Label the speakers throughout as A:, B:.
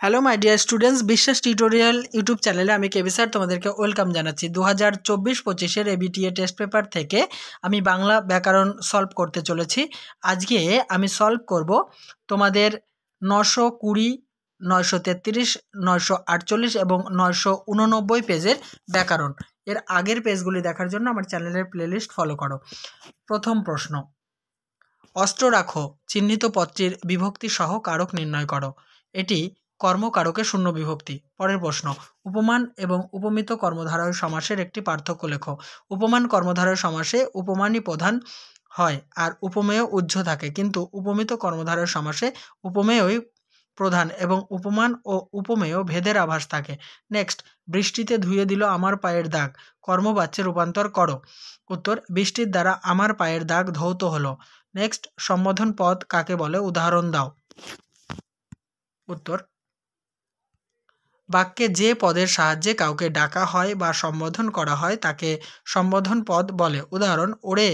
A: Hello my dear students, বিশ্বাস tutorial YouTube চ্যানেলে আমি কেবি স্যার তোমাদেরকে ওয়েলকাম জানাচ্ছি। 2024-25 এবিটিএ টেস্ট পেপার থেকে আমি বাংলা ব্যাকরণ সলভ করতে চলেছি। আজকে আমি সলভ করব তোমাদের 920, 933, 948 এবং 989 পেজের ব্যাকরণ। এর আগের পেজগুলি দেখার জন্য আমার চ্যানেলের প্লেলিস্ট ফলো করো। প্রথম প্রশ্ন, অস্ত্র রাখো চিহ্নিত পদটির বিভক্তি সহ কারক নির্ণয় করো। এটি কর্মকারকে শূন্য বিভক্তি। পরের প্রশ্ন, উপমান এবং উপমিত কর্মধারয় সমাসের একটি পার্থক্য লেখো। উপমান কর্মধারয় সমাসে উপমানই প্রধান হয় আর উপমেয় উহ্য থাকে, কিন্তু উপমিত কর্মধারয় সমাসে উপমেয়ই প্রধান এবং উপমান ও উপমেয় ভেদের আভাস থাকে। নেক্সট, বৃষ্টিতে ধুয়ে দিল আমার পায়ের দাগ, কর্মবাচ্যে রূপান্তর করো। উত্তর, বৃষ্টির দ্বারা আমার পায়ের দাগ ধৌত হলো। নেক্সট, সম্বোধন পদ কাকে বলে, উদাহরণ দাও। উত্তর, বাক্যে যে পদের সাহায্যে কাউকে ডাকা হয় বা সম্বোধন করা হয় তাকে সম্বোধন পদ বলে। উদাহরণ, ওরে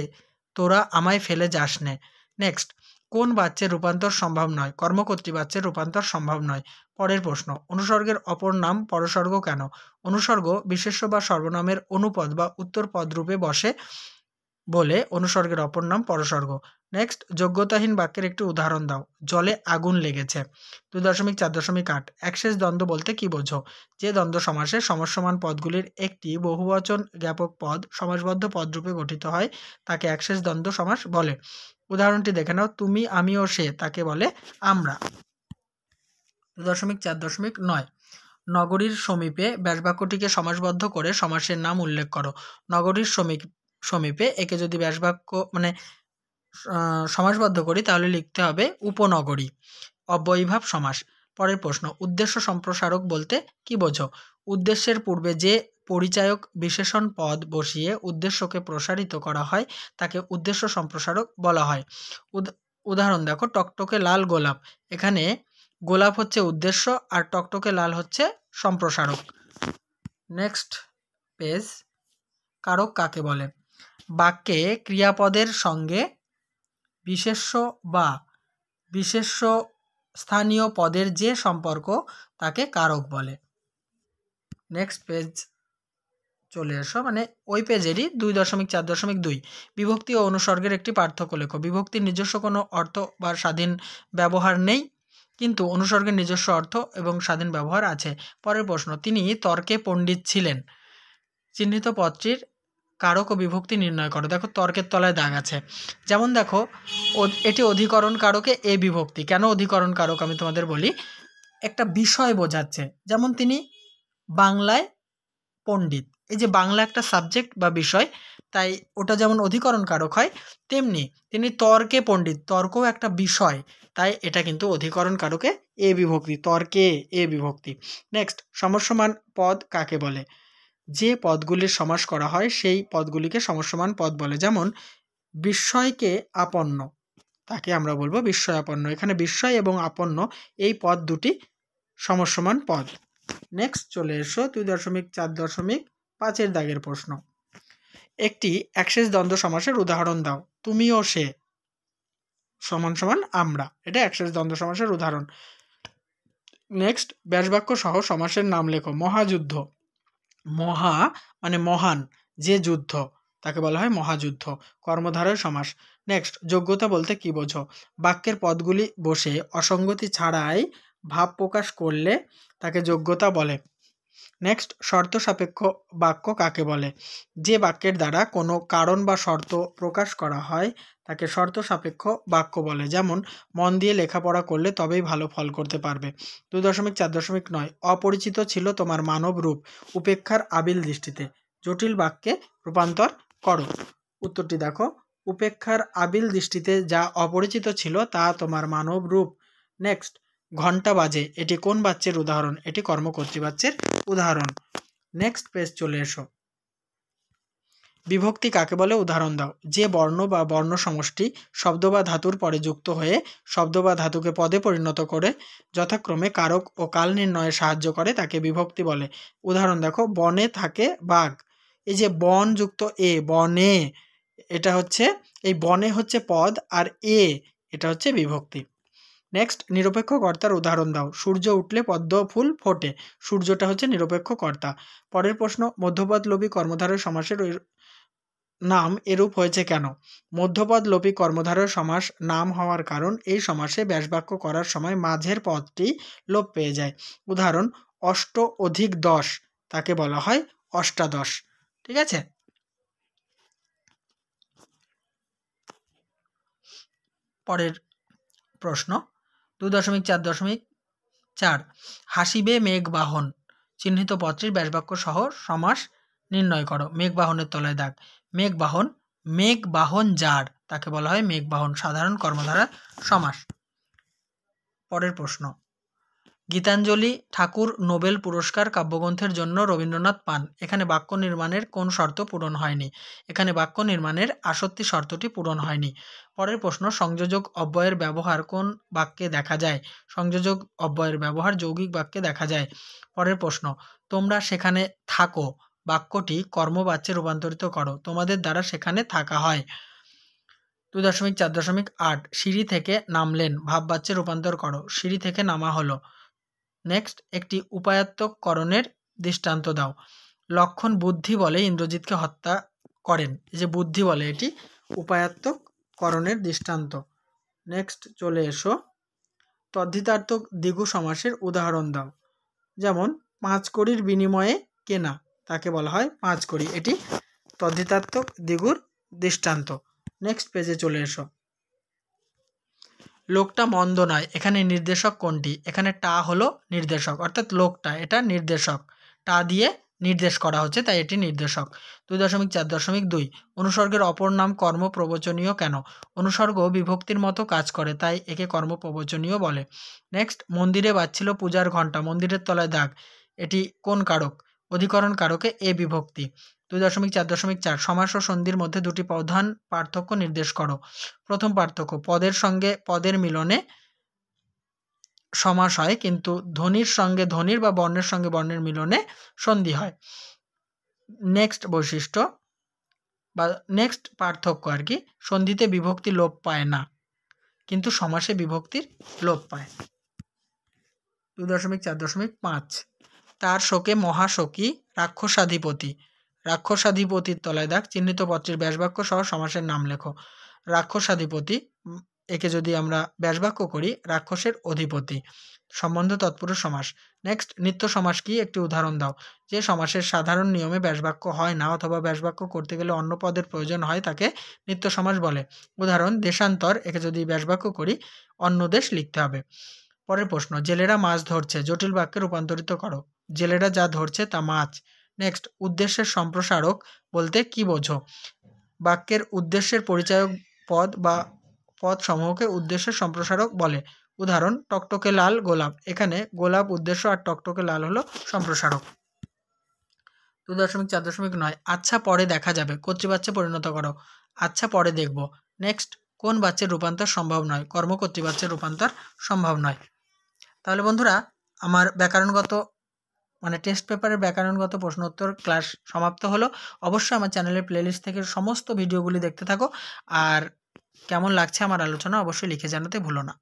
A: তোরা আমায় ফেলে যাস নে। নেক্সট, কোন বাচ্যের রূপান্তর সম্ভব নয়, কর্মকর্তৃ বাচ্যের রূপান্তর সম্ভব নয়। পরের প্রশ্ন, অনুসর্গের অপর নাম পরসর্গ কেন? অনুসর্গ বিশেষ্য বা সর্বনামের অনুপদ বা উত্তর পদ রূপে বসে বলে অনুসর্গের অপর নাম পরসর্গ। নেক্সট, যোগ্যতাহীন বাক্যের একটি উদাহরণ দাও। জলে আগুন লেগেছে। 2.4.8 একশেষ দ্বন্দ্ব বলতে কি বোঝো? যে দ্বন্দ্ব সমাসে সমসমান পদগুলির একটি বহুবচন জ্ঞাপক পদ সমাসবদ্ধ পদরূপে গঠিত হয় তাকে একশেষ দ্বন্দ্ব সমাস বলে। উদাহরণটি দেখে নাও, তুমি, আমি ও সে তাকে বলে আমরা। 2.4.9 নগরীর সমীপে ব্যাসবাক্যটিকে সমাসবদ্ধ করে সমাসের নাম উল্লেখ করো। নগরীর সমীপে একে যদি ব্যাসবাক্য সমাসবদ্ধ করি তাহলে লিখতে হবে উপনগরী, অব্যয়ীভাব সমাস। পরের প্রশ্ন, উদ্দেশ্য সম্প্রসারক বলতে কি বোঝো? উদ্দেশ্যের পূর্বে যে পরিচায়ক বিশেষণ পদ বসিয়ে উদ্দেশ্যকে প্রসারিত করা হয় তাকে উদ্দেশ্য সম্প্রসারক বলা হয়। উদাহরণ দেখো, টকটকে লাল গোলাপ। এখানে গোলাপ হচ্ছে উদ্দেশ্য আর টকটকে লাল হচ্ছে সম্প্রসারক। নেক্সট পেজ, কারক কাকে বলে? বাক্যে ক্রিয়াপদের সঙ্গে বিশেষ্য বা বিশেষ্য স্থানীয় পদের যে সম্পর্ক তাকে কারক বলে। নেক্সট পেজ চলে এসো, মানে ওই পেজেরই 2.4.2 বিভক্তি ও অনুসর্গের একটি পার্থক্য লেখো। বিভক্তির নিজস্ব কোনো অর্থ বা স্বাধীন ব্যবহার নেই, কিন্তু অনুসর্গের নিজস্ব অর্থ এবং স্বাধীন ব্যবহার আছে। পরের প্রশ্ন, তিনি তর্কে পণ্ডিত ছিলেন। চিহ্নিত পদটির কারক ও বিভক্তি নির্ণয় করো। দেখো, তর্কের তলায় দাগ আছে। যেমন দেখো, এটি অধিকরণ কারকে এ বিভক্তি। কেন অধিকরণ কারক আমি তোমাদের বলি, একটা বিষয় বোঝাচ্ছে। যেমন তিনি বাংলায় পণ্ডিত, এই যে বাংলা একটা সাবজেক্ট বা বিষয়, তাই ওটা যেমন অধিকরণ কারক হয় তেমনি তিনি তর্কে পণ্ডিত, তর্কও একটা বিষয়, তাই এটা কিন্তু অধিকরণ কারকে এ বিভক্তি, তর্কে এ বিভক্তি। নেক্সট, সমসমান পদ কাকে বলে? যে পদগুলির সমাস করা হয় সেই পদগুলিকে সমসমান পদ বলে। যেমন বিস্ময়কে আপন্ন, তাকে আমরা বলবো বিস্ময়াপন্ন। এখানে বিস্ময় এবং আপন্ন এই পদ দুটি সমসমান পদ। নেক্সট চলে এসো 2.4.5 দাগের প্রশ্ন, একটি একশেষ দ্বন্দ্ব সমাসের উদাহরণ দাও। তুমি ও সে সমান সমান আমরা, এটা একশেষ দ্বন্দ্ব সমাসের উদাহরণ। নেক্সট, ব্যাসবাক্য সহ সমাসের নাম লেখো। মহাযুদ্ধ, মহা মানে মহান, যে যুদ্ধ তাকে বলা হয় মহাযুদ্ধ, কর্মধারয় সমাস। নেক্সট, যোগ্যতা বলতে কি বোঝো? বাক্যের পদগুলি বসে অসঙ্গতি ছাড়াই ভাব প্রকাশ করলে তাকে যোগ্যতা বলে। নেক্সট, শর্ত সাপেক্ষ বাক্য কাকে বলে? যে বাক্যের দ্বারা কোনো কারণ বা শর্ত প্রকাশ করা হয় তাকে শর্ত সাপেক্ষ বাক্য বলে। যেমন মন দিয়ে লেখাপড়া করলে তবেই ভালো ফল করতে পারবে। 2.4.9 অপরিচিত ছিল তোমার মানব রূপ, উপেক্ষার আবিল দৃষ্টিতে। জটিল বাক্যে রূপান্তর করো। উত্তরটি দেখো, উপেক্ষার আবিল দৃষ্টিতে যা অপরিচিত ছিল তা তোমার মানব রূপ। নেক্সট, ঘণ্টা বাজে, এটি কোন বাচ্যের উদাহরণ? এটি কর্মকর্তৃ বাচ্যের উদাহরণ। নেক্সট পেজ চলে এসো, বিভক্তি কাকে বলে, উদাহরণ দাও। যে বর্ণ বা বর্ণ সমষ্টি শব্দ বা ধাতুর পরে যুক্ত হয়ে শব্দ বা ধাতুকে পদে পরিণত করে যথাক্রমে কারক ও কাল নির্ণয়ে সাহায্য করে তাকে বিভক্তি বলে। উদাহরণ দেখো, বনে থাকে বাঘ। এই যে বন যুক্ত এ, বনে, এটা হচ্ছে এই বনে হচ্ছে পদ আর এ এটা হচ্ছে বিভক্তি। নেক্সট, নিরপেক্ষ কর্তার উদাহরণ দাও। সূর্য উঠলে পদ্ম ফুল ফোটে। সূর্যটা হচ্ছে নিরপেক্ষ কর্তা। পরের প্রশ্ন, মধ্যপদলোপী কর্মধারয় সমাসের নাম এরূপ হয়েছে কেন? মধ্যপদলোপী কর্মধারয় সমাস নাম হওয়ার কারণ এই সমাসে ব্যাসবাক্য করার সময় মাঝের পদটি লোপ পেয়ে যায়। উদাহরণ, অষ্ট অধিক 10 তাকে বলা হয় অষ্টাদশ। ঠিক আছে। পরের প্রশ্ন 2.4.4 হাসিবে মেঘবাহন চিহ্নিত পদটির ব্যাসবাক্য সহ সমাস নির্ণয় করো। মেঘবাহনের তলায় দাগ। মেঘবাহন, মেঘবাহন যার তাকে বলা হয় মেঘবাহন, সাধারণ কর্মধারা সমাস। পরের প্রশ্ন, গীতাঞ্জলি ঠাকুর নোবেল পুরস্কার কাব্যগ্রন্থের জন্য রবীন্দ্রনাথ পান। এখানে বাক্য নির্মাণের কোন শর্ত পূরণ হয়নি? এখানে বাক্য নির্মাণের আসত্তি শর্তটি পূরণ হয়নি। পরের প্রশ্ন, সংযোজক অব্যয়ের ব্যবহার কোন বাক্যে দেখা যায়? সংযোজক অব্যয়ের ব্যবহার যৌগিক বাক্যে দেখা যায়। পরের প্রশ্ন, তোমরা সেখানে থাকো বাক্যটি কর্মবাচ্যে রূপান্তরিত করো। তোমাদের দ্বারা সেখানে থাকা হয়। 2.4.8 সিঁড়ি থেকে নামলেন ভাববাচ্যে রূপান্তর করো। সিঁড়ি থেকে নামা হলো। নেক্সট, একটি উপায়াত্তকরণের দৃষ্টান্ত দাও। লক্ষণ বুদ্ধি বলে ইন্দ্রজিৎকে হত্যা করেন। এই যে বুদ্ধি বলে, এটি উপায়াত্তকরণের দৃষ্টান্ত। নেক্সট চলে এসো, তদ্ধিতার্থক দ্বিগু সমাসের উদাহরণ দাও। যেমন 5 কড়ির বিনিময়ে কেনা, তাকে বলা হয় 5 কড়ি। এটি তদ্ধিতার্থক দ্বিগুর দৃষ্টান্ত। নেক্সট পেজে চলে এসো, লোকটা মন্দ নয়, এখানে নির্দেশক কোনটি? এখানে টা হলো নির্দেশক, অর্থাৎ লোকটা এটা নির্দেশক, টা দিয়ে নির্দেশ করা হচ্ছে, তাই এটি নির্দেশক। 2.4.2 অনুসর্গের অপর নাম কর্ম প্রবচনীয় কেন? অনুসর্গ বিভক্তির মতো কাজ করে, তাই একে কর্ম প্রবচনীয় বলে। নেক্সট, মন্দিরে বাজছিল পূজার ঘণ্টা, মন্দিরের তলায় দাগ, এটি কোন কারক? অধিকরণ কারকে এ বিভক্তি। 2.4.4 সমাস ও সন্ধির মধ্যে দুটি প্রধান পার্থক্য নির্দেশ করো। প্রথম পার্থক্য, পদের সঙ্গে পদের মিলনে সমাস হয়, কিন্তু ধ্বনির সঙ্গে ধ্বনির বা বর্ণের সঙ্গে বর্ণের মিলনে সন্ধি হয়। নেক্সট বৈশিষ্ট্য বা নেক্সট পার্থক্য আর কি, সন্ধিতে বিভক্তি লোপ পায় না, কিন্তু সমাসে বিভক্তির লোপ পায়। 2.4.5 তার শোকে মহাশোকী রাক্ষসাধিপতি, রাক্ষসাধিপতির তলায় দাগ, চিহ্নিত পত্রের ব্যাসবাক্য সহ সমাসের নাম লেখো। রাক্ষসাধিপতি, একে যদি আমরা ব্যাসবাক্য করি রাক্ষসের অধিপতি, সম্বন্ধ তৎপুরুষ সমাস। নেক্সট, নিত্য সমাস কি? একটি উদাহরণ দাও। যে সমাসের সাধারণ নিয়মে ব্যাসবাক্য হয় না অথবা ব্যাসবাক্য করতে গেলে অন্য পদের প্রয়োজন হয় তাকে নিত্য সমাস বলে। উদাহরণ, দেশান্তর, একে যদি ব্যাসবাক্য করি অন্য দেশ লিখতে হবে। পরের প্রশ্ন, জেলেরা মাছ ধরছে জটিল বাক্যে রূপান্তরিত করো। জেলেরা যা ধরছে তা মাছ। নেক্সট, উদ্দেশ্যের সম্প্রসারক বলতে কি বোঝো? বাক্যের উদ্দেশ্যের পরিচায়ক পদ বা পদ সমূহকে উদ্দেশ্যের সম্প্রসারক বলে। উদাহরণ, টকটকে লাল গোলাপ, এখানে গোলাপ উদ্দেশ্য আর টকটকে লাল হলো সম্প্রসারক। 2.4.9 আচ্ছা পরে দেখা যাবে কর্তৃবাচ্যে পরিণত করো। আচ্ছা পরে দেখব। নেক্সট, কোন বাচ্যের রূপান্তর সম্ভব নয়? কর্মকর্তৃবাচ্যের রূপান্তর সম্ভব নয়। তাহলে বন্ধুরা, আমার ব্যাকরণগত টেস্ট পেপারের ব্যাকরণগত প্রশ্নোত্তর ক্লাস সমাপ্ত হলো। অবশ্যই আমার চ্যানেলের প্লেলিস্ট থেকে সমস্ত ভিডিওগুলি দেখতে থাকো, আর কেমন লাগছে আমার আলোচনা অবশ্যই লিখে জানাতে ভুলো না।